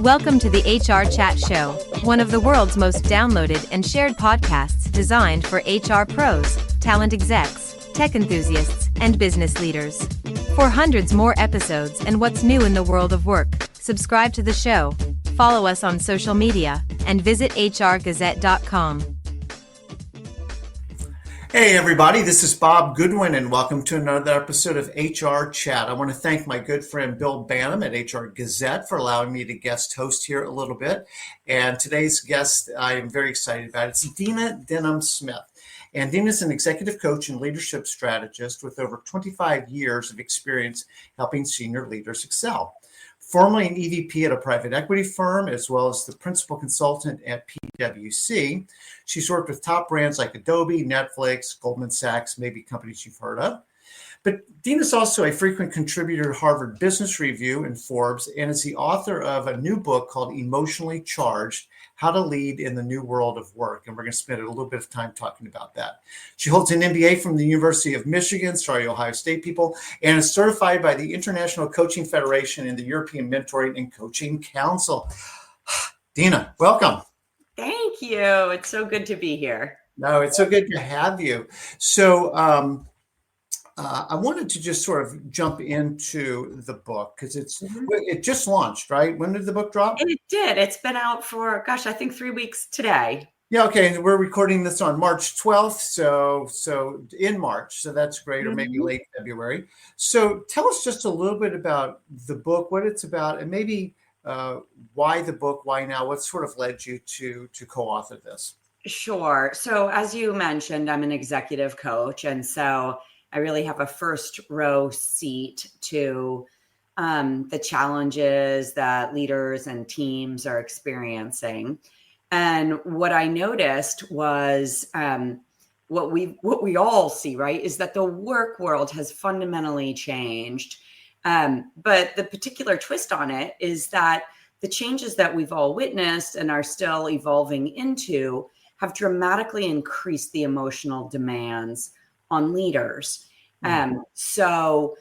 Welcome to the HR Chat Show, one of the world's most downloaded and shared podcasts designed for HR pros, talent execs, tech enthusiasts, and business leaders. For hundreds more episodes and what's new in the world of work, subscribe to the show, follow us on social media, and visit hrgazette.com. Hey everybody, this is Bob Goodwin and welcome to another episode of HR Chat. I want to thank my good friend Bill Banham at HR Gazette for allowing me to guest host here a little bit. And today's guest I am very excited about. It's Dina Denham-Smith. And Dina is an executive coach and leadership strategist with over 25 years of experience helping senior leaders excel. Formerly an EVP at a private equity firm, as well as the principal consultant at PwC, she's worked with top brands like Adobe, Netflix, Goldman Sachs, maybe companies you've heard of. But Dina's also a frequent contributor to Harvard Business Review and Forbes, and is the author of a new book called Emotionally Charged: How to Lead in the New World of Work. And we're going to spend a little bit of time talking about that. She holds an MBA from the University of Michigan, sorry, Ohio State people, and is certified by the International Coaching Federation and the European Mentoring and Coaching Council. Dina, welcome. Thank you. It's so good to be here. No, it's so good to have you. So I wanted to just sort of jump into the book because it just launched, right? When did the book drop? It did. It's been out for, I think 3 weeks today. Yeah, okay. And we're recording this on March 12th. So in March. So that's great, or maybe late February. So tell us just a little bit about the book, what it's about, and maybe why the book, why now? What sort of led you to co-author this? Sure. So as you mentioned, I'm an executive coach. And so I really have a first row seat to the challenges that leaders and teams are experiencing. And what I noticed was what we all see, right, is that the work world has fundamentally changed. But the particular twist on it is that the changes that we've all witnessed and are still evolving into have dramatically increased the emotional demands on leaders. So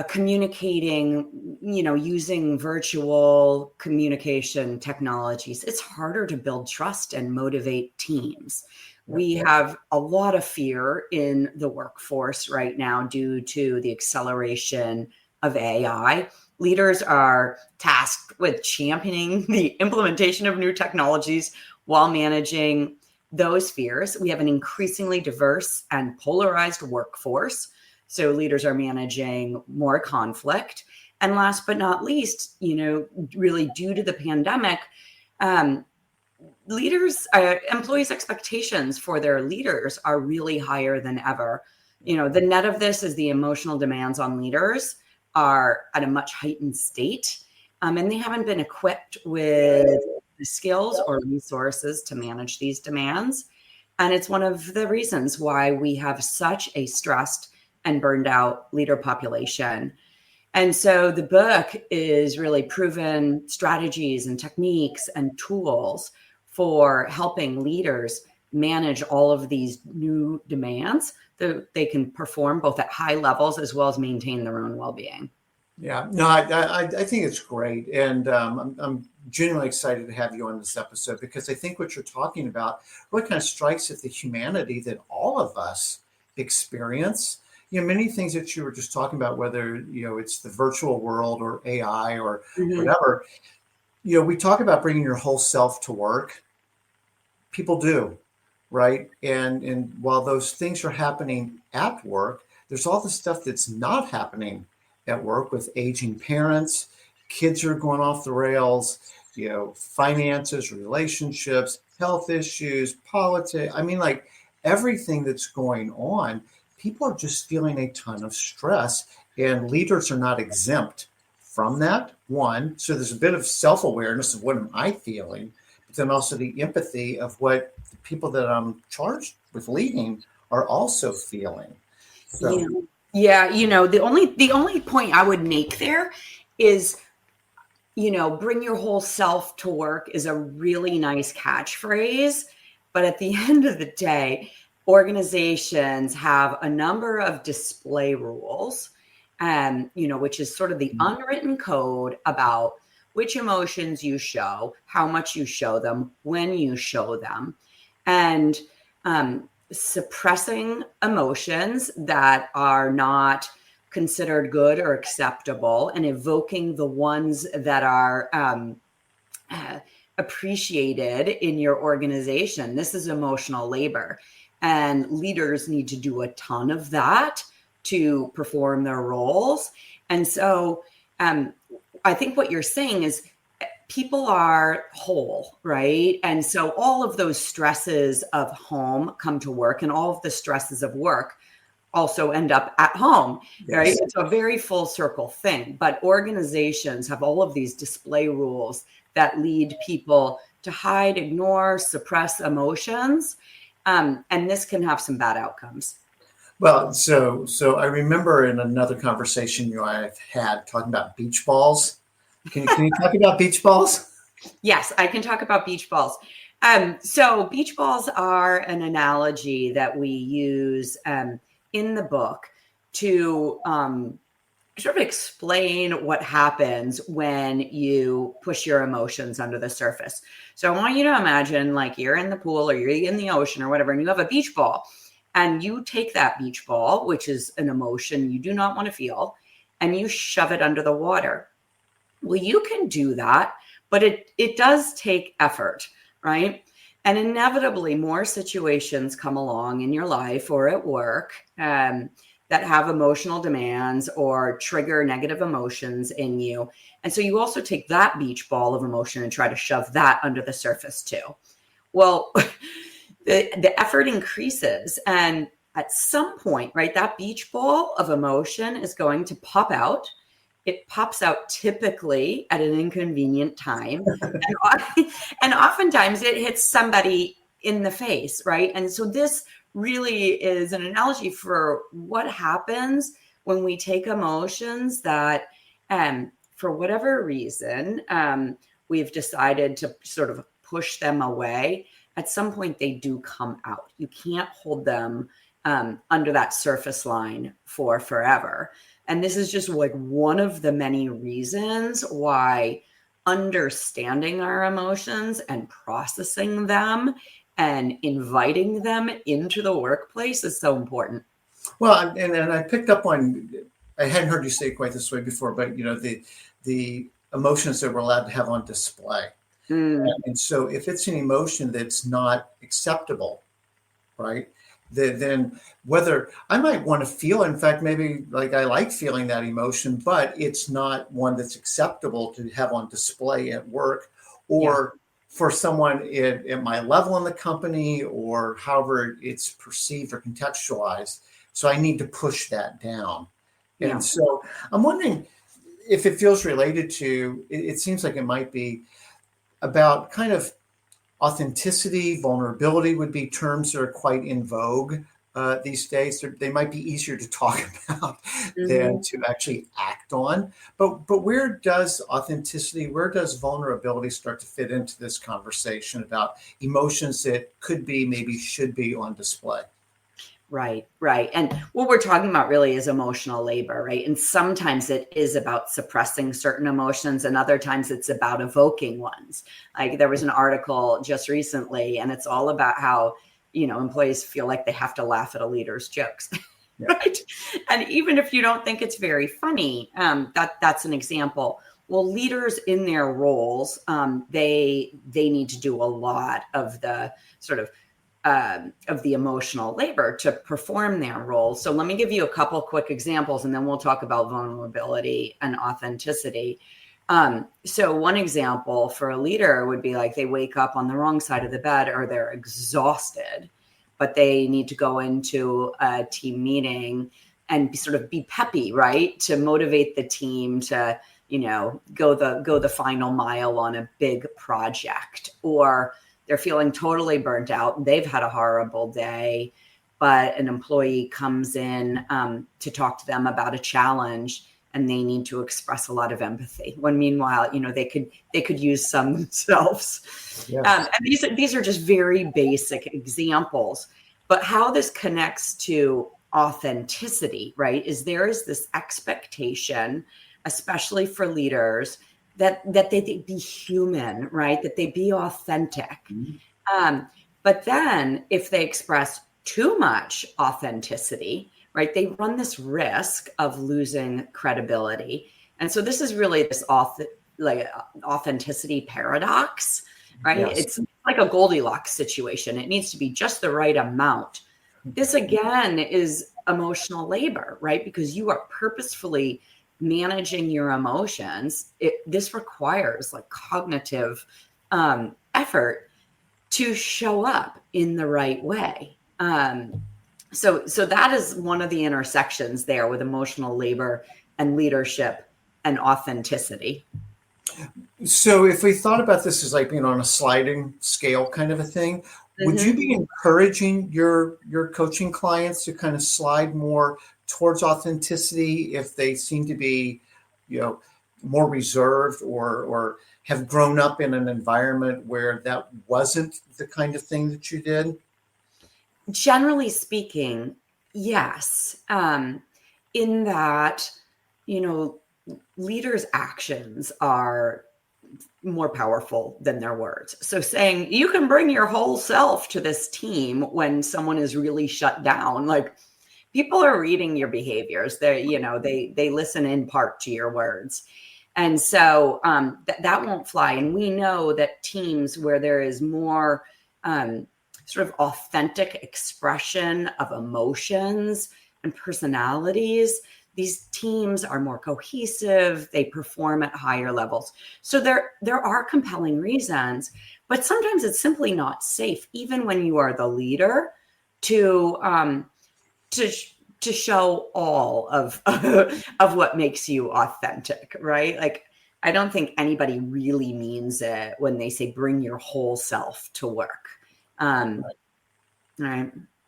communicating, using virtual communication technologies, it's harder to build trust and motivate teams. We have a lot of fear in the workforce right now due to the acceleration of AI. Leaders are tasked with championing the implementation of new technologies while managing those fears. We have an increasingly diverse and polarized workforce. So leaders are managing more conflict. And last but not least, really due to the pandemic, employees' expectations for their leaders are really higher than ever. The net of this is the emotional demands on leaders are at a much heightened state, and they haven't been equipped with the skills or resources to manage these demands. And it's one of the reasons why we have such a stressed and burned out leader population. And so the book is really proven strategies and techniques and tools for helping leaders manage all of these new demands that they can perform both at high levels as well as maintain their own well-being. Yeah, no, I think it's great. And I'm genuinely excited to have you on this episode because I think what you're talking about really kind of strikes at the humanity that all of us experience. Many things that you were just talking about, whether, it's the virtual world or AI or whatever, we talk about bringing your whole self to work. People do, right? And while those things are happening at work, there's all the stuff that's not happening at work with aging parents, kids are going off the rails, finances, relationships, health issues, politics. I mean, like everything that's going on, people are just feeling a ton of stress, and leaders are not exempt from that. One, so there's a bit of self-awareness of what am I feeling, but then also the empathy of what the people that I'm charged with leading are also feeling. So. Yeah, the only point I would make there is, bring your whole self to work is a really nice catchphrase, but at the end of the day, organizations have a number of display rules, which is sort of the unwritten code about which emotions you show, how much you show them, when you show them, and suppressing emotions that are not considered good or acceptable, and evoking the ones that are appreciated in your organization. This is emotional labor, and leaders need to do a ton of that to perform their roles. And so I think what you're saying is people are whole, right? And so all of those stresses of home come to work, and all of the stresses of work also end up at home, right? It's a very full circle thing. But organizations have all of these display rules that lead people to hide, ignore, suppress emotions. And this can have some bad outcomes. Well, so I remember in another conversation you and I had talking about beach balls. Can you talk about beach balls? Yes, I can talk about beach balls. So beach balls are an analogy that we use in the book to sort of explain what happens when you push your emotions under the surface. So I want you to imagine like you're in the pool or you're in the ocean or whatever, and you have a beach ball, and you take that beach ball, which is an emotion you do not want to feel, and you shove it under the water. Well, you can do that, but it does take effort, right? And inevitably more situations come along in your life or at work that have emotional demands or trigger negative emotions in you. And so you also take that beach ball of emotion and try to shove that under the surface too. Well, the effort increases, and at some point, right, that beach ball of emotion is going to pop out. It pops out typically at an inconvenient time. And oftentimes it hits somebody in the face, right? And so this really is an analogy for what happens when we take emotions that, for whatever reason, we've decided to sort of push them away. At some point, they do come out. You can't hold them under that surface line for forever. And this is just like one of the many reasons why understanding our emotions and processing them and inviting them into the workplace is so important. Well, and I picked up on, I hadn't heard you say it quite this way before, but the emotions that we're allowed to have on display. And so if it's an emotion that's not acceptable, right, then whether I might want to feel, in fact, maybe like I like feeling that emotion, but it's not one that's acceptable to have on display at work or for someone at my level in the company or however it's perceived or contextualized. So I need to push that down. And so I'm wondering if it feels related to, it seems like it might be about kind of authenticity, vulnerability would be terms that are quite in vogue these days. They might be easier to talk about than to actually act on. But where does authenticity, where does vulnerability start to fit into this conversation about emotions that could be, maybe should be on display? Right. And what we're talking about really is emotional labor, right? And sometimes it is about suppressing certain emotions, and other times it's about evoking ones. Like there was an article just recently, and it's all about how, employees feel like they have to laugh at a leader's jokes, right? And even if you don't think it's very funny, that's an example. Well, leaders in their roles, they need to do a lot of the sort of the emotional labor to perform their role. So let me give you a couple quick examples, and then we'll talk about vulnerability and authenticity. So one example for a leader would be like they wake up on the wrong side of the bed or they're exhausted, but they need to go into a team meeting and sort of be peppy, right? To motivate the team to, go the final mile on a big project, or they're feeling totally burnt out. They've had a horrible day, but an employee comes in to talk to them about a challenge, and they need to express a lot of empathy. When meanwhile, they could use some themselves. And these are just very basic examples. But how this connects to authenticity, right, is there is this expectation, especially for leaders, that they be human, right? That they be authentic. Mm-hmm. But then if they express too much authenticity, right, they run this risk of losing credibility. And so this is really this authenticity paradox, right? Yes. It's like a Goldilocks situation. It needs to be just the right amount. This again is emotional labor, right? Because you are purposefully managing your emotions. This requires like cognitive effort to show up in the right way. So that is one of the intersections there with emotional labor and leadership and authenticity. So if we thought about this as like being on a sliding scale kind of a thing, would you be encouraging your coaching clients to kind of slide more towards authenticity if they seem to be, more reserved or have grown up in an environment where that wasn't the kind of thing that you did? Generally speaking, yes. In that, leaders' actions are more powerful than their words. So saying you can bring your whole self to this team when someone is really shut down, like people are reading your behaviors. They listen in part to your words. And so that won't fly. And we know that teams where there is more sort of authentic expression of emotions and personalities, these teams are more cohesive, they perform at higher levels. So there are compelling reasons, but sometimes it's simply not safe, even when you are the leader, to show all of of what makes you authentic, right? Like, I don't think anybody really means it when they say bring your whole self to work. Right.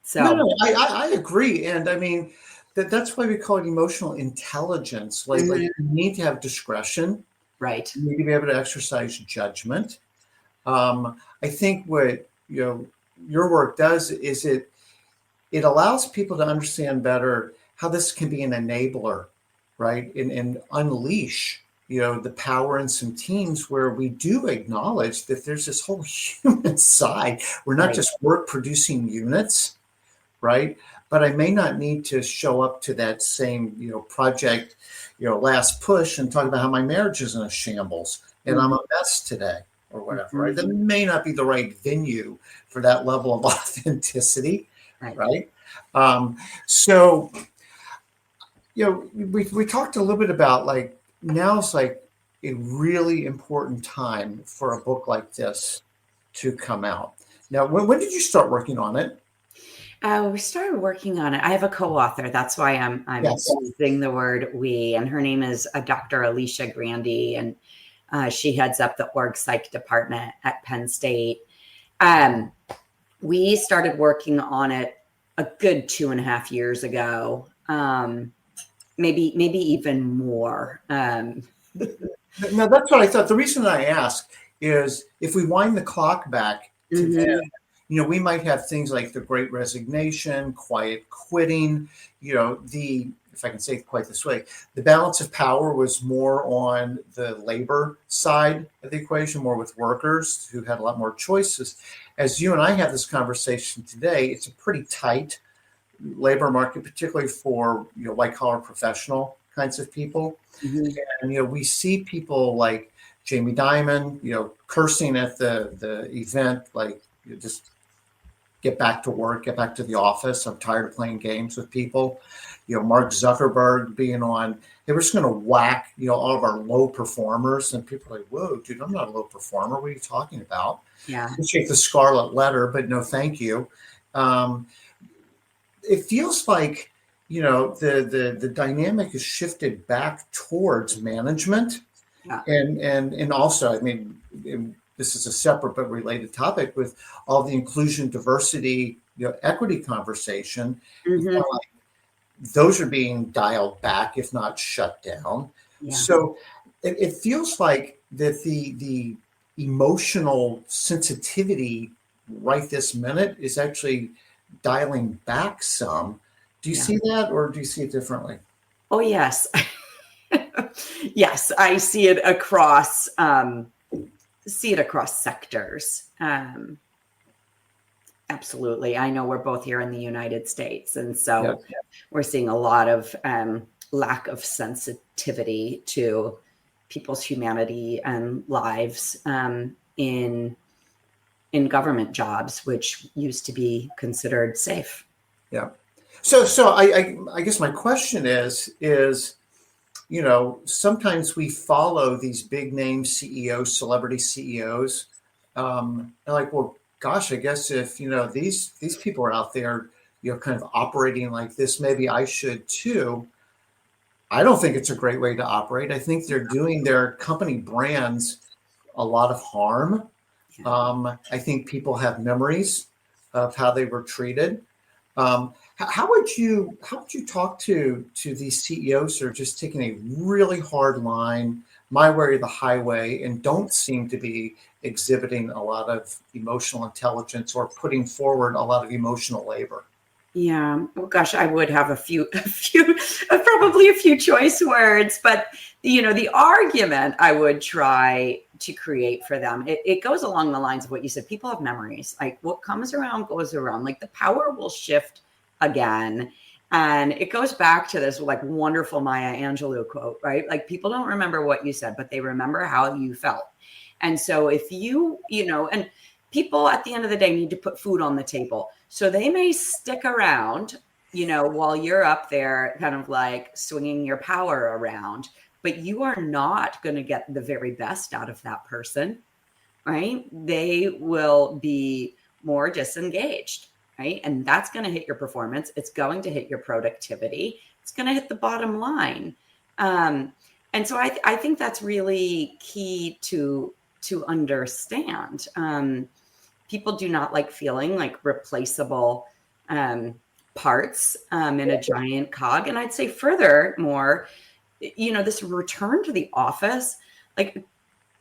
So No, I agree. And I mean, that's why we call it emotional intelligence. Like you need to have discretion. right. You need to be able to exercise judgment. I think what your work does is it allows people to understand better how this can be an enabler, right? And unleash, the power in some teams where we do acknowledge that there's this whole human side. We're not just work producing units, right? But I may not need to show up to that same, project, last push and talk about how my marriage is in a shambles and I'm a mess today or whatever, right? That may not be the right venue for that level of authenticity, right? So, we talked a little bit about like now's like a really important time for a book like this to come out. Now, when did you start working on it? We started working on it. I have a co-author. That's why I'm using the word we. And her name is Dr. Alicia Grandy, and she heads up the org psych department at Penn State. We started working on it a good 2.5 years ago, maybe even more. No, that's what I thought. The reason I ask is if we wind the clock back to then, we might have things like the Great Resignation, quiet quitting, if I can say it quite this way, the balance of power was more on the labor side of the equation, more with workers who had a lot more choices. As you and I have this conversation today, it's a pretty tight labor market, particularly for, white collar professional kinds of people. And, we see people like Jamie Dimon, cursing at the event, like, just get back to work, get back to the office. I'm tired of playing games with people. Mark Zuckerberg being on, they were just going to whack, all of our low performers. And people are like, whoa, dude, I'm not a low performer. What are you talking about? Yeah. Appreciate the scarlet letter, but no, thank you. It feels like, the dynamic is shifted back towards management. Yeah. And also, I mean, this is a separate but related topic with all the inclusion, diversity, equity conversation. Like those are being dialed back, if not shut down. Yeah. So it feels like that the emotional sensitivity right this minute is actually dialing back some. Do you see that, or do you see it differently? Oh, yes. Yes, I see it across sectors. Absolutely. I know we're both here in the United States, and so we're seeing a lot of lack of sensitivity to people's humanity and lives in government jobs, which used to be considered safe. Yeah. So I guess my question is, sometimes we follow these big name CEOs, celebrity CEOs, and like, well, gosh, I guess if, these people are out there, kind of operating like this, maybe I should too. I don't think it's a great way to operate. I think they're doing their company brands a lot of harm. I think people have memories of how they were treated. How would you talk to these CEOs who are just taking a really hard line, my way or the highway, and don't seem to be exhibiting a lot of emotional intelligence or putting forward a lot of emotional labor? Yeah. Well, gosh, I would have probably a few choice words, but the argument I would try to create for them, it goes along the lines of what you said. People have memories. Like, what comes around goes around. Like, the power will shift again. And it goes back to this like wonderful Maya Angelou quote, right? Like, people don't remember what you said, but they remember how you felt. And so if and people at the end of the day need to put food on the table. So they may stick around, while you're up there kind of like swinging your power around, but you are not going to get the very best out of that person, right? They will be more disengaged, right? And that's going to hit your performance. It's going to hit your productivity. It's going to hit the bottom line. And so I think that's really key to understand. People do not like feeling like replaceable parts in a giant cog. And I'd say furthermore, this return to the office, like,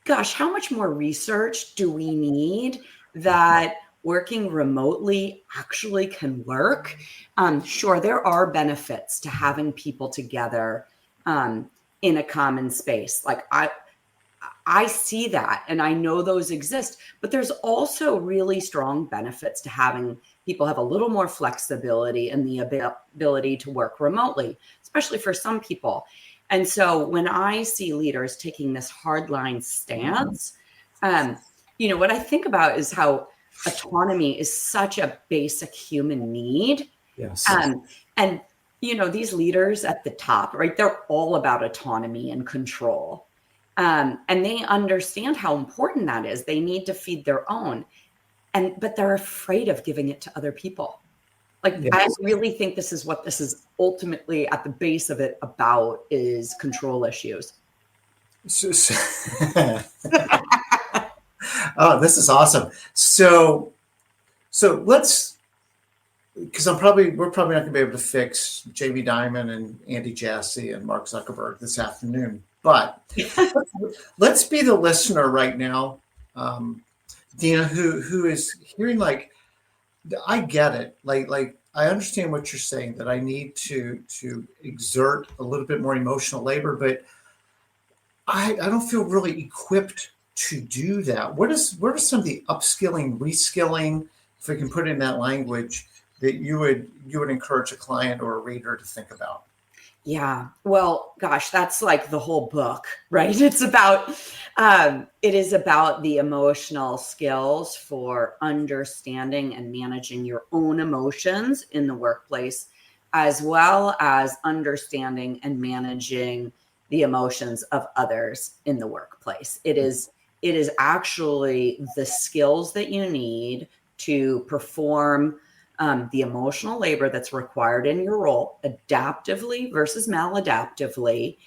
gosh, how much more research do we need that working remotely actually can work? Sure, there are benefits to having people together in a common space. Like, I see that, and I know those exist, but there's also really strong benefits to having people have a little more flexibility and the ability to work remotely, especially for some people. And so when I see leaders taking this hardline stance, what I think about is how autonomy is such a basic human need. Yes. And these leaders at the top, right, they're all about autonomy and control. And they understand how important that is. They need to feed their own, but they're afraid of giving it to other people. Like, yes. I really think this is what this is ultimately at the base of it about, is control issues. Oh, this is awesome. So let's, because we're probably not going to be able to fix Jamie Dimon and Andy Jassy and Mark Zuckerberg this afternoon. But let's be the listener right now, Dina, who is hearing, like, I get it. Like I understand what you're saying, that I need to exert a little bit more emotional labor, but I don't feel really equipped to do that. What are some of the upskilling, reskilling, if I can put it in that language, that you would encourage a client or a reader to think about? Yeah. Well, gosh, that's like the whole book, right? It's about, it is about the emotional skills for understanding and managing your own emotions in the workplace, as well as understanding and managing the emotions of others in the workplace. It is actually the skills that you need to perform the emotional labor that's required in your role, adaptively versus maladaptively.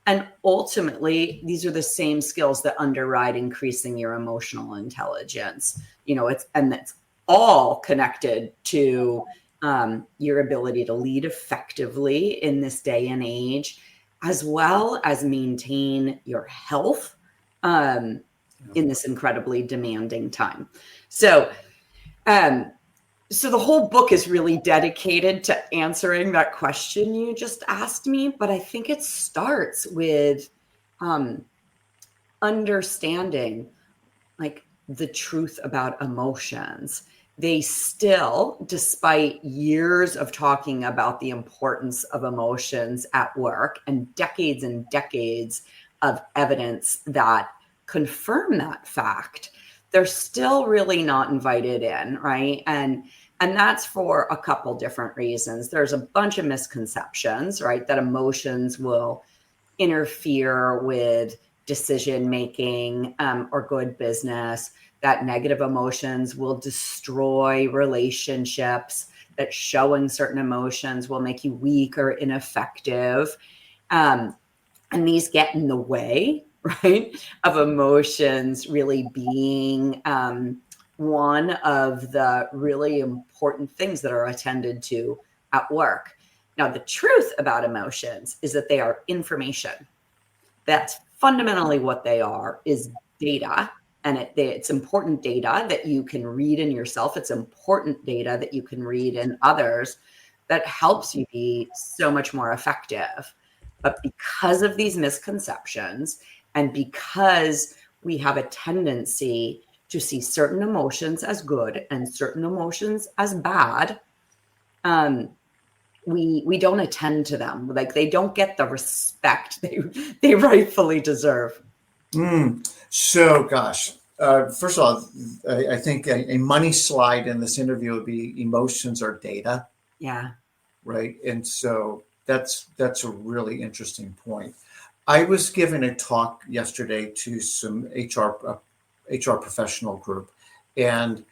And ultimately, these are the same skills that underride increasing your emotional intelligence. That's all connected to your ability to lead effectively in this day and age, as well as maintain your health in this incredibly demanding time. So, So the whole book is really dedicated to answering that question you just asked me, but I think it starts with understanding like the truth about emotions. They still, despite years of talking about the importance of emotions at work and decades of evidence that confirm that fact, they're still really not invited in, right? And that's for a couple different reasons. There's a bunch of misconceptions, right? That emotions will interfere with decision making or good business, that negative emotions will destroy relationships, that showing certain emotions will make you weak or ineffective. And these get in the way, right, of emotions really being one of the really important things that are attended to at work. Now, the truth about emotions is that they are information. That's fundamentally what they are, is data. And it's important data that you can read in yourself. It's important data that you can read in others that helps you be so much more effective. But because of these misconceptions, and because we have a tendency to see certain emotions as good and certain emotions as bad, we don't attend to them. Like, they don't get the respect they rightfully deserve. So, gosh, first of all, I think a money slide in this interview would be emotions are data. Yeah. Right. And so that's a really interesting point. I was giving a talk yesterday to some HR professional group, and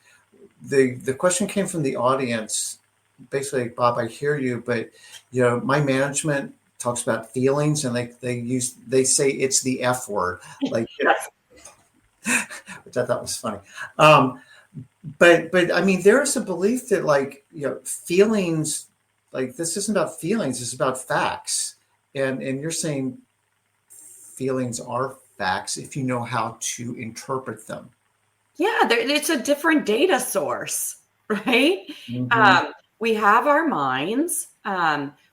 the question came from the audience. Basically, Bob, I hear you, but my management talks about feelings, and they say it's the F word, like, which I thought was funny. But I mean, there is a belief that, like, feelings, like, this isn't about feelings, it's about facts, and you're saying feelings are facts if you know how to interpret them. Yeah, it's a different data source, right? Mm-hmm. We have our minds,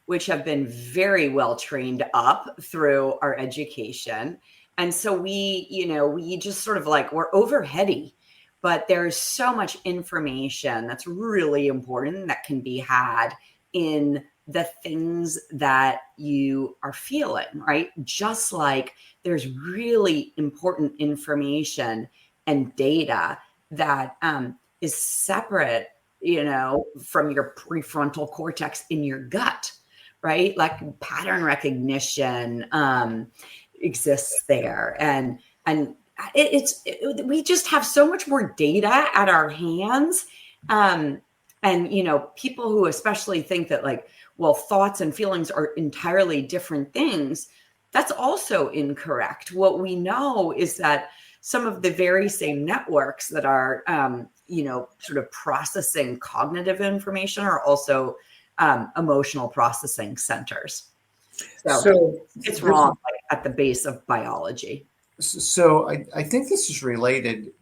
which have been very well trained up through our education. And so we just sort of like, we're overheady, but there's so much information that's really important that can be had in the things that you are feeling, right? Just like there's really important information and data that is separate, from your prefrontal cortex in your gut, right? Like pattern recognition exists there, and we just have so much more data at our hands, and people who especially think that, like, well, thoughts and feelings are entirely different things. That's also incorrect. What we know is that some of the very same networks that are, sort of processing cognitive information are also emotional processing centers. So it's wrong, like, at the base of biology. So I think this is related.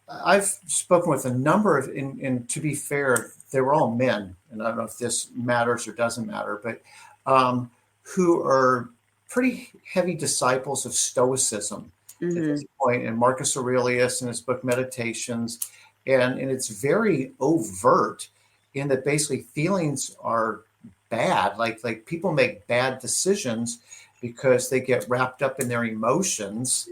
I've spoken with a number of, and to be fair, they were all men, and I don't know if this matters or doesn't matter, but who are pretty heavy disciples of Stoicism at this point, and Marcus Aurelius in his book Meditations, and it's very overt in that basically feelings are bad. Like people make bad decisions because they get wrapped up in their emotions.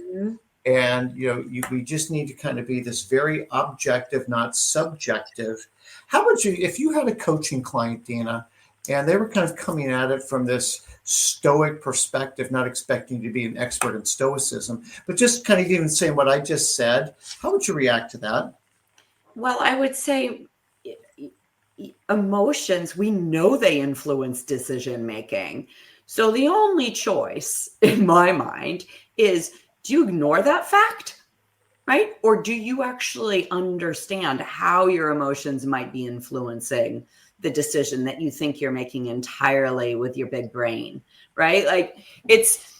And we just need to kind of be this very objective, not subjective. How would you, if you had a coaching client, Dina, and they were kind of coming at it from this stoic perspective, not expecting to be an expert in stoicism, but just kind of even saying what I just said, how would you react to that? Well, I would say emotions, we know they influence decision making. So the only choice in my mind is, do you ignore that fact, right? Or do you actually understand how your emotions might be influencing the decision that you think you're making entirely with your big brain, right? Like,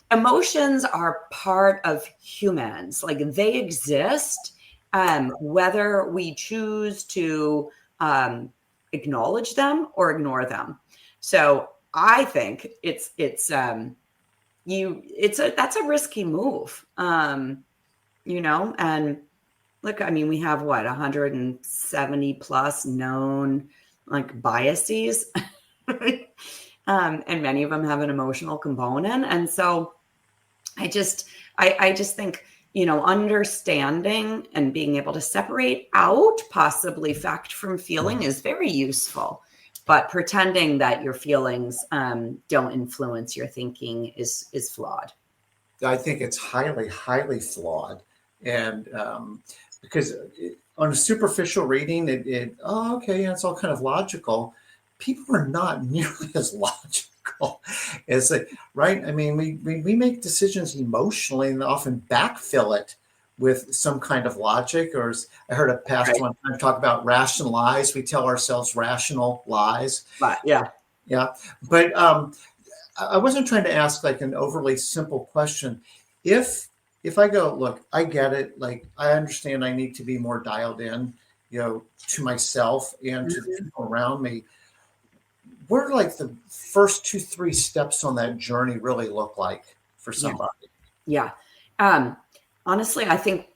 emotions are part of humans. Like, they exist, whether we choose to acknowledge them or ignore them. So I think that's a risky move. And look, I mean, we have 170 plus known like biases, and many of them have an emotional component. And so I just think, understanding and being able to separate out possibly fact from feeling is very useful. But pretending that your feelings don't influence your thinking is flawed. I think it's highly, highly flawed. And because on a superficial reading, it's all kind of logical. People are not nearly as logical as it, right? I mean, we make decisions emotionally and often backfill it with some kind of logic. Or I heard a pastor one time talk about rational lies. We tell ourselves rational lies. But yeah. But I wasn't trying to ask like an overly simple question. If I go, look, I get it. Like, I understand I need to be more dialed in, to myself and to the people around me. What are like the first 2-3 steps on that journey really look like for somebody? Yeah. Honestly, I think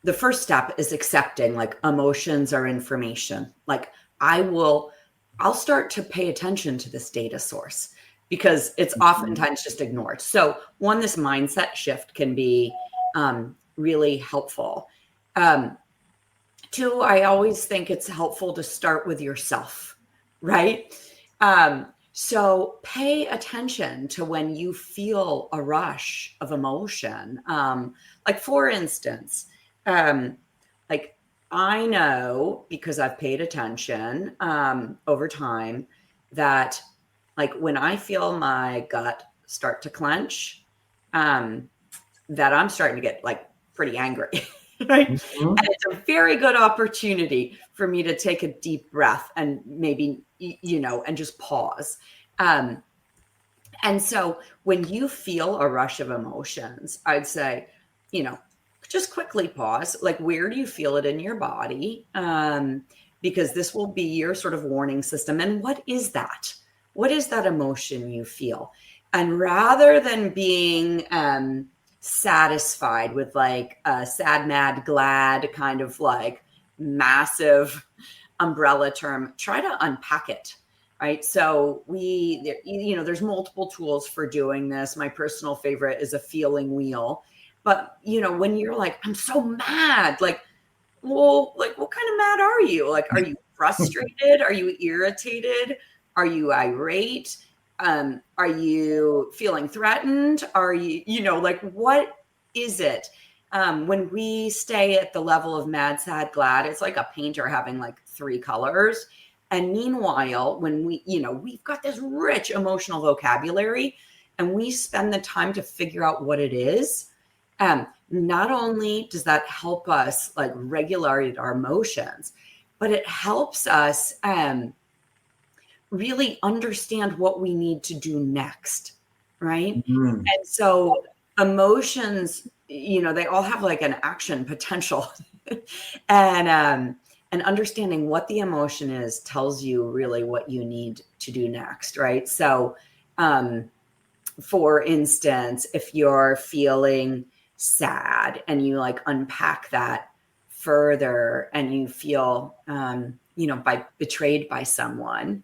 the first step is accepting like emotions are information. Like I'll start to pay attention to this data source because it's oftentimes just ignored. So this mindset shift can be really helpful. 2, I always think it's helpful to start with yourself, right? So pay attention to when you feel a rush of emotion. Like for instance, like I know because I've paid attention over time that like when I feel my gut start to clench, that I'm starting to get like pretty angry. Right. And it's a very good opportunity for me to take a deep breath and maybe, and just pause. And so when you feel a rush of emotions, I'd say, just quickly pause. Like, where do you feel it in your body? Because this will be your sort of warning system. And what is that? What is that emotion you feel? And rather than being, satisfied with like a sad, mad, glad kind of like massive umbrella term, try to unpack it, right? So there's multiple tools for doing this. My personal favorite is a feeling wheel. But, when you're like, I'm so mad, like, well, like, what kind of mad are you? Like, are you frustrated? Are you irritated? Are you irate? Are you feeling threatened? Are you, like, what is it? When we stay at the level of mad, sad, glad, it's like a painter having like 3 colors. And meanwhile, when we've got this rich emotional vocabulary and we spend the time to figure out what it is, not only does that help us like regulate our emotions, but it helps us, really understand what we need to do next, right? And so emotions, they all have like an action potential. and understanding what the emotion is tells you really what you need to do next, right? So for instance, if you're feeling sad and you like unpack that further and you feel betrayed by someone,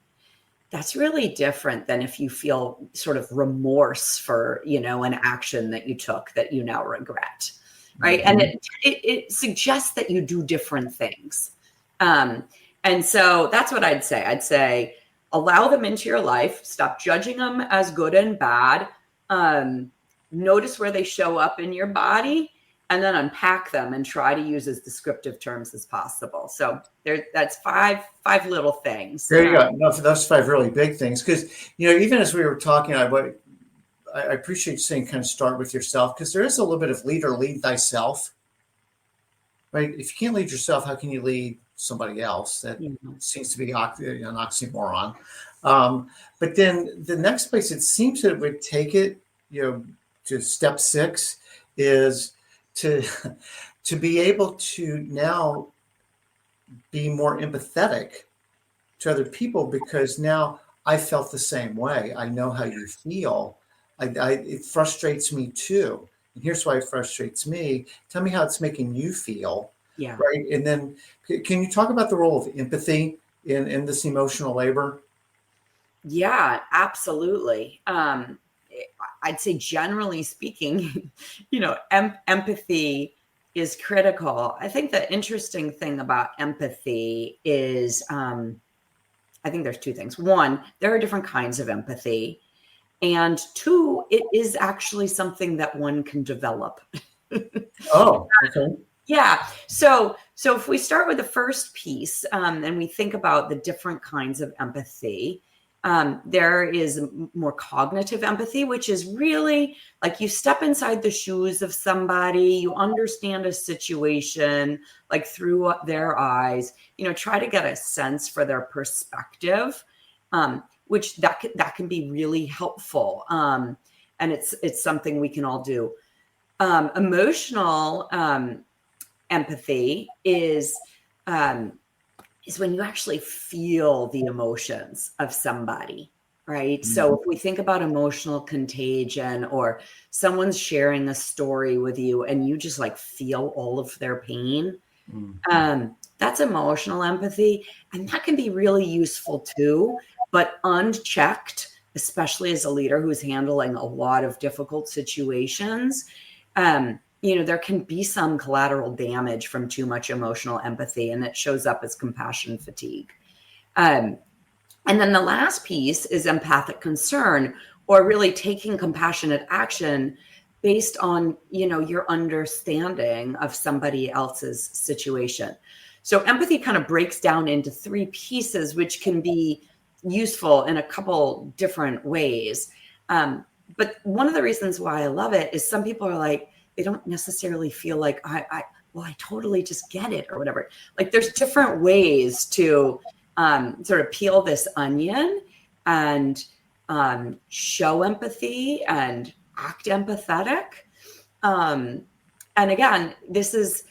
that's really different than if you feel sort of remorse for, an action that you took that you now regret, right? And it suggests that you do different things. And so that's what I'd say. I'd say, allow them into your life, stop judging them as good and bad, notice where they show up in your body, and then unpack them and try to use as descriptive terms as possible. So that's five little things. There you go. No, that's 5 really big things. Because, even as we were talking, I appreciate you saying kind of start with yourself, because there is a little bit of lead thyself, right? If you can't lead yourself, how can you lead somebody else? That seems to be an oxymoron. But then the next place it seems that it would take it, to step 6 is to be able to now be more empathetic to other people because now I felt the same way. I know how you feel. It frustrates me too. And here's why it frustrates me. Tell me how it's making you feel, Yeah. right? And then can you talk about the role of empathy in this emotional labor? Yeah, absolutely. I'd say generally speaking, empathy is critical. I think the interesting thing about empathy is, I think there's two things. One, there are different kinds of empathy. And two, it is actually something that one can develop. Oh, okay. Yeah. So if we start with the first piece, and we think about the different kinds of empathy, there is more cognitive empathy, which is really like you step inside the shoes of somebody, you understand a situation like through their eyes, try to get a sense for their perspective, which that can be really helpful. And it's something we can all do. Emotional empathy is when you actually feel the emotions of somebody, right? Mm-hmm. So if we think about emotional contagion, or someone's sharing a story with you and you just like feel all of their pain, that's emotional empathy. And that can be really useful too, but unchecked, especially as a leader who's handling a lot of difficult situations, there can be some collateral damage from too much emotional empathy, and it shows up as compassion fatigue. And then the last piece is empathic concern, or really taking compassionate action based on, your understanding of somebody else's situation. So empathy kind of breaks down into three pieces, which can be useful in a couple different ways. But one of the reasons why I love it is some people are like, they don't necessarily feel like I totally just get it or whatever. Like there's different ways to sort of peel this onion and show empathy and act empathetic. And again, this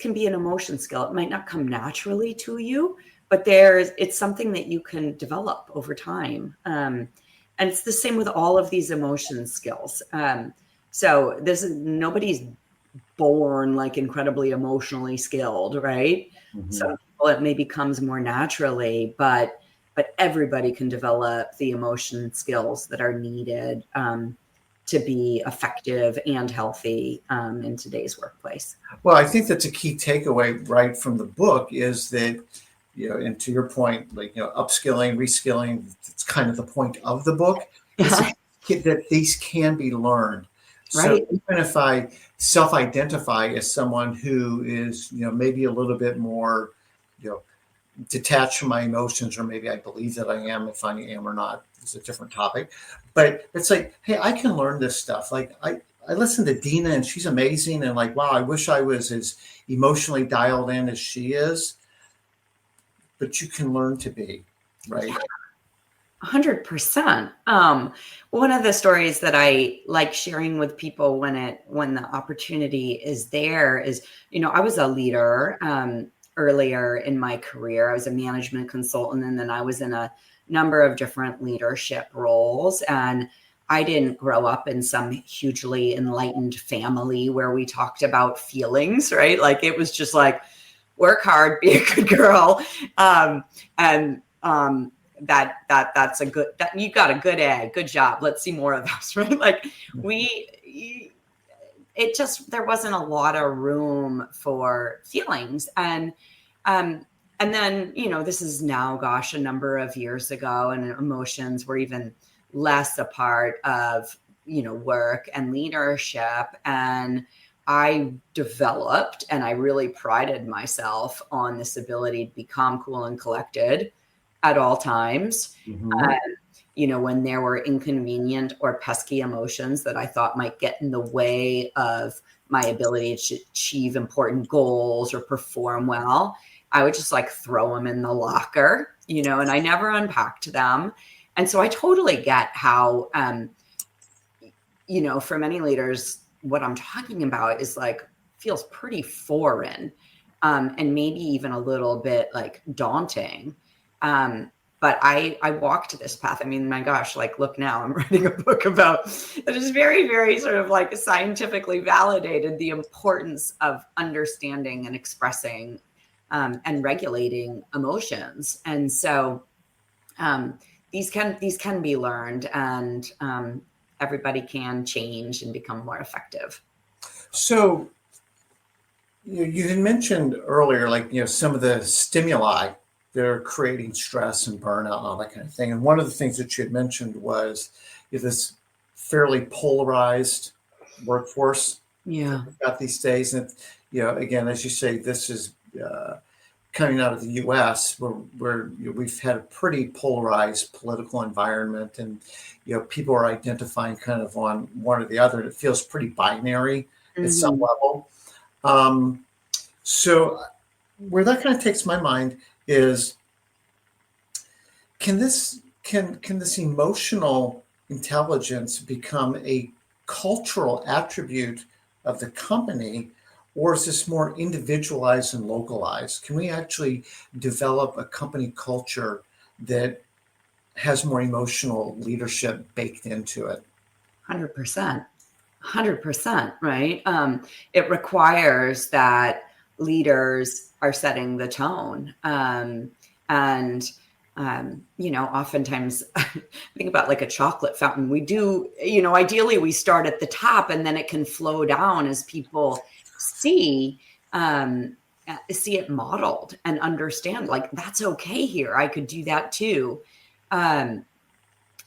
can be an emotion skill. It might not come naturally to you, but it's something that you can develop over time. And it's the same with all of these emotion skills. So nobody's born like incredibly emotionally skilled, right? Mm-hmm. Some people it maybe comes more naturally, but everybody can develop the emotion skills that are needed to be effective and healthy in today's workplace. Well, I think that's a key takeaway right from the book is that, and to your point, like, upskilling, reskilling, it's kind of the point of the book is that these can be learned. Right. So even if I self-identify as someone who is, maybe a little bit more, detached from my emotions, or maybe I believe that I am, if I am or not is a different topic. But it's like, hey, I can learn this stuff. Like I listen to Dina and she's amazing. And like, wow, I wish I was as emotionally dialed in as she is. But you can learn to be, right? 100%. One of the stories that I like sharing with people when the opportunity is there is, I was a leader earlier in my career. I was a management consultant, and then I was in a number of different leadership roles. And I didn't grow up in some hugely enlightened family where we talked about feelings, right? Like it was just like, work hard, be a good girl. That's a good, that you got a good egg, good job. Let's see more of those, right? Like there wasn't a lot of room for feelings. And then, this is now, gosh, a number of years ago, and emotions were even less a part of, work and leadership. And I developed, and I really prided myself on this ability to be calm, cool, and collected at all times. When there were inconvenient or pesky emotions that I thought might get in the way of my ability to achieve important goals or perform well, I would just like throw them in the locker, and I never unpacked them. And so I totally get how, for many leaders, what I'm talking about is like, feels pretty foreign, and maybe even a little bit like daunting. But I walked this path. I mean, my gosh, like, look now, I'm writing a book about that is very, very sort of like scientifically validated the importance of understanding and expressing and regulating emotions. And so these can be learned, and everybody can change and become more effective. So you had mentioned earlier, like, some of the stimuli that are creating stress and burnout and all that kind of thing. And one of the things that you had mentioned was this fairly polarized workforce Yeah. about these days. And, again, as you say, this is coming out of the U.S., where we've had a pretty polarized political environment, and people are identifying kind of on one or the other. And it feels pretty binary at some level. So where that kind of takes my mind is, can this emotional intelligence become a cultural attribute of the company, or is this more individualized and localized? Can we actually develop a company culture that has more emotional leadership baked into it? 100%. 100%, right? It requires that leaders are setting the tone. Oftentimes think about like a chocolate fountain. We do, ideally we start at the top and then it can flow down as people see it modeled and understand, like, that's okay here. I could do that too.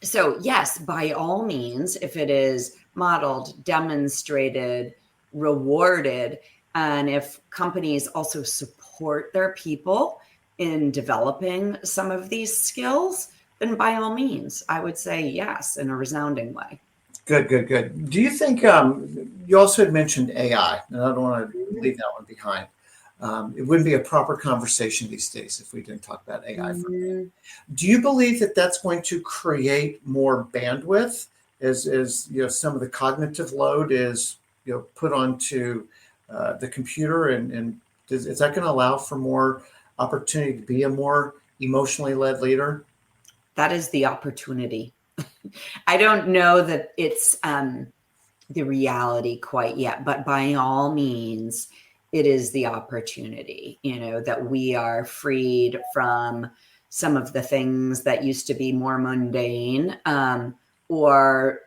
So yes, by all means, if it is modeled, demonstrated, rewarded, and if companies also support their people in developing some of these skills, then by all means, I would say yes, in a resounding way. Good. Do you think, you also had mentioned AI, and I don't want to leave that one behind. It wouldn't be a proper conversation these days if we didn't talk about AI for a minute. Do you believe that that's going to create more bandwidth as some of the cognitive load is put onto the computer, and is that going to allow for more opportunity to be a more emotionally led leader? That is the opportunity. I don't know that it's the reality quite yet, but by all means, it is the opportunity, that we are freed from some of the things that used to be more mundane, or,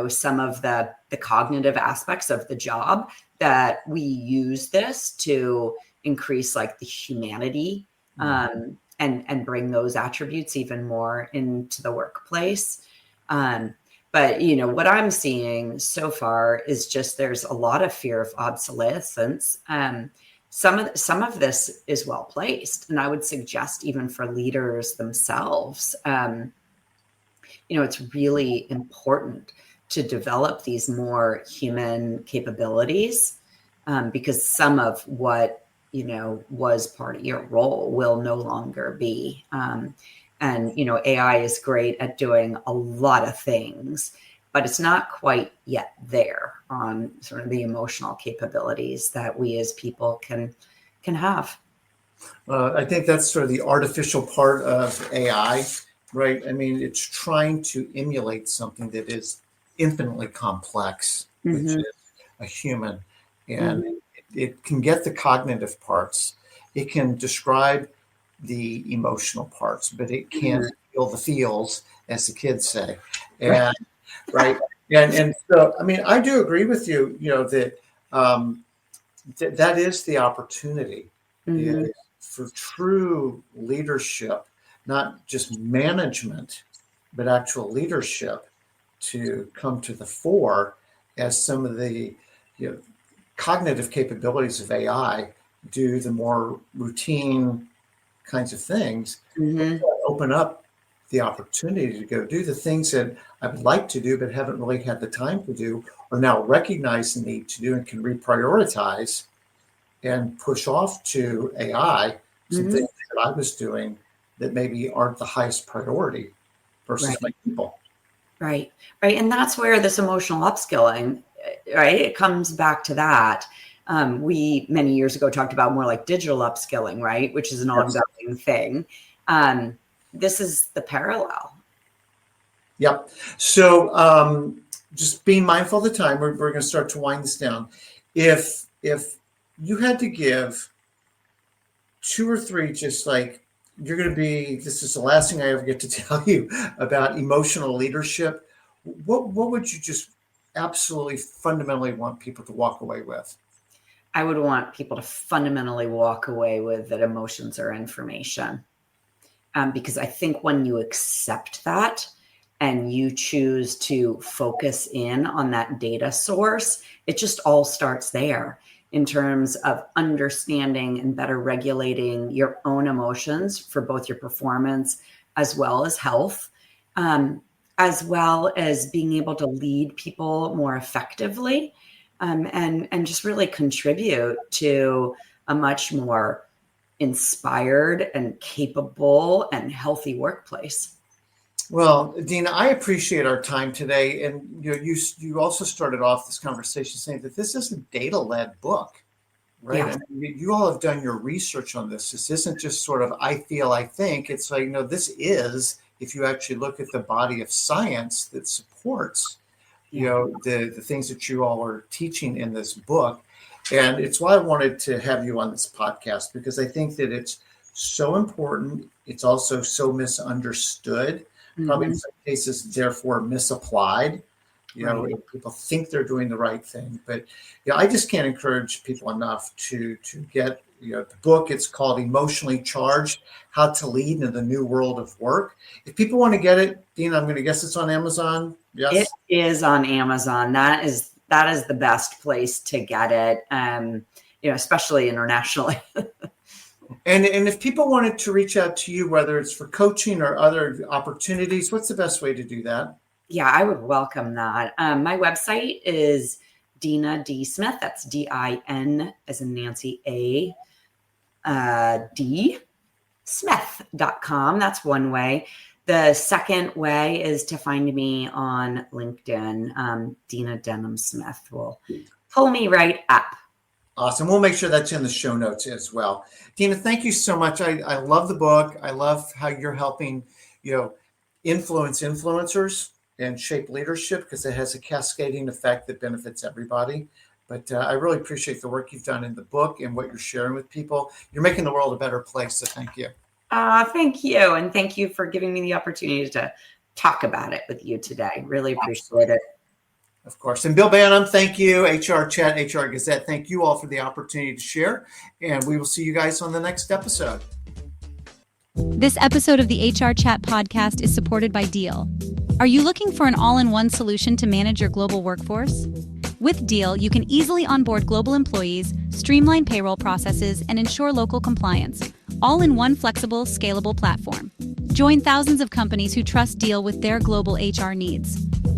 some of the cognitive aspects of the job, that we use this to increase like the humanity, and bring those attributes even more into the workplace. But what I'm seeing so far is just there's a lot of fear of obsolescence. Some of this is well placed, and I would suggest even for leaders themselves, it's really important to develop these more human capabilities, because some of what was part of your role will no longer be. And AI is great at doing a lot of things, but it's not quite yet there on sort of the emotional capabilities that we as people can have. I think that's sort of the artificial part of AI, right? I mean, it's trying to emulate something that is infinitely complex, which is a human, and it can get the cognitive parts. It can describe the emotional parts, but it can't feel the feels, as the kids say. And right. And so, I mean, I do agree with you, that that is the opportunity for true leadership, not just management, but actual leadership to come to the fore, as some of the cognitive capabilities of AI do the more routine kinds of things, open up the opportunity to go do the things that I would like to do but haven't really had the time to do, or now recognize the need to do and can reprioritize and push off to AI some things that I was doing that maybe aren't the highest priority versus my people. Right. And that's where this emotional upskilling, right? It comes back to that. We many years ago talked about more like digital upskilling, right? Which is an ongoing thing. This is the parallel. Yep. So just being mindful of the time, we're going to start to wind this down. If you had to give 2 or 3, just like you're going to be, this is the last thing I ever get to tell you about emotional leadership, what would you just absolutely fundamentally want people to walk away with? I would want people to fundamentally walk away with that emotions are information. Because I think when you accept that and you choose to focus in on that data source, it just all starts there in terms of understanding and better regulating your own emotions for both your performance as well as health, as well as being able to lead people more effectively, and just really contribute to a much more inspired and capable and healthy workplace. Well, Dina, I appreciate our time today. And you also started off this conversation saying that this is a data-led book, right? Yeah. I mean, you all have done your research on this. This isn't just sort of, I feel, I think. It's like, no, this is, if you actually look at the body of science that supports, the things that you all are teaching in this book. And it's why I wanted to have you on this podcast, because I think that it's so important. It's also so misunderstood. Probably in some cases, therefore misapplied. People think they're doing the right thing, but I just can't encourage people enough to get the book. It's called Emotionally Charged: How to Lead in the New World of Work. If people want to get it, Dina, I'm going to guess it's on Amazon. Yes, it is on Amazon. That is the best place to get it. Especially internationally. And if people wanted to reach out to you, whether it's for coaching or other opportunities, what's the best way to do that? Yeah, I would welcome that. My website is Dina D. Smith. That's DIN as in Nancy D. Smith.com. That's one way. The second way is to find me on LinkedIn. Dina Denham Smith will pull me right up. Awesome. We'll make sure that's in the show notes as well. Dina, thank you so much. I love the book. I love how you're helping, influence influencers and shape leadership, because it has a cascading effect that benefits everybody. But I really appreciate the work you've done in the book and what you're sharing with people. You're making the world a better place. So thank you. Thank you. And thank you for giving me the opportunity to talk about it with you today. Really appreciate it. Of course. And Bill Banham, thank you. HR Chat, HR Gazette, thank you all for the opportunity to share. And we will see you guys on the next episode. This episode of the HR Chat podcast is supported by Deal. Are you looking for an all-in-one solution to manage your global workforce? With Deal, you can easily onboard global employees, streamline payroll processes, and ensure local compliance, all in one flexible, scalable platform. Join thousands of companies who trust Deal with their global HR needs.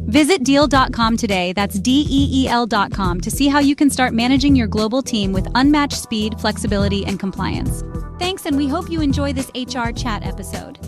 Visit Deal.com today, that's DEEL.com, to see how you can start managing your global team with unmatched speed, flexibility, and compliance. Thanks, and we hope you enjoy this HR Chat episode.